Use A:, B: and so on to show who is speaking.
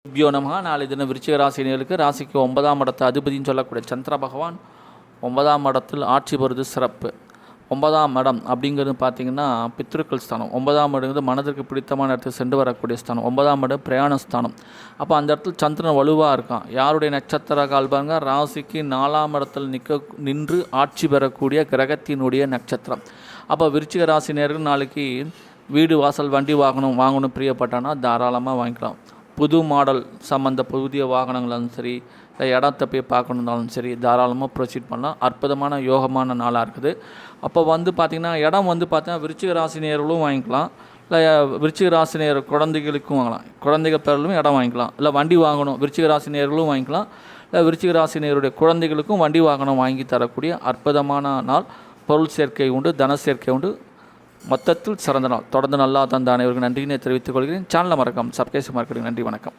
A: குருபியோ நமஹ. நாளை தினம் விருச்சிக ராசினியர்களுக்கு ராசிக்கு 9ஆம் இடத்து அதிபதினு சொல்லக்கூடிய சந்திர பகவான் 9ஆம் இடத்தில் ஆட்சி பெறுவது சிறப்பு. 9ஆம் இடம் அப்படிங்கிறது பார்த்திங்கன்னா பித்ருக்கள் ஸ்தானம். 9ஆம் இடங்கிறது மனதிற்கு பிடித்தமான இடத்துக்கு சென்று வரக்கூடிய ஸ்தானம். 9ஆம் இடம் பிரயாண ஸ்தானம். அப்போ அந்த இடத்துல சந்திரன் வலுவாக இருக்கான். யாருடைய நட்சத்திர கால் பாருங்க, ராசிக்கு 4ஆம் இடத்தில் நின்று ஆட்சி பெறக்கூடிய கிரகத்தினுடைய நட்சத்திரம். அப்போ விருச்சிக ராசினியர்கள் நாளைக்கு வீடு வாசல் வண்டி வாங்கணும் பிரியப்பட்டானா தாராளமாக வாங்கிக்கலாம். புது மாடல் புதிய வாகனங்களாலும் சரி, இல்லை இடத்த போய் பார்க்கணுன்னாலும் சரி, தாராளமாக ப்ரொசீட் பண்ணலாம். அற்புதமான யோகமான நாளாக இருக்குது. அப்போ பார்த்திங்கன்னா இடம் பார்த்திங்கன்னா விருச்சிக ராசினியர்களும் வாங்கிக்கலாம், இல்லை விருச்சிக ராசினியர் குழந்தைகளுக்கும் வாங்கலாம். குழந்தைகள் பேரிலும் இடம் வாங்கிக்கலாம். இல்லை வண்டி வாங்கணும் விருச்சிக ராசினியர்களும் வாங்கிக்கலாம், இல்லை விருச்சிக ராசினியருடைய குழந்தைகளுக்கும் வண்டி வாகனம் வாங்கி தரக்கூடிய அற்புதமான நாள். பொருள் சேர்க்கை உண்டு, தன சேர்க்கை உண்டு. மொத்தத்தில் சிறந்த நாள். தொடர்ந்து நல்லா தந்த அனைவருக்கு நன்றியினை தெரிவித்துக் கொள்கிறேன். சேனலை மறக்காம சப்ஸ்கிரைப் மார்க்கெட்டிங். நன்றி, வணக்கம்.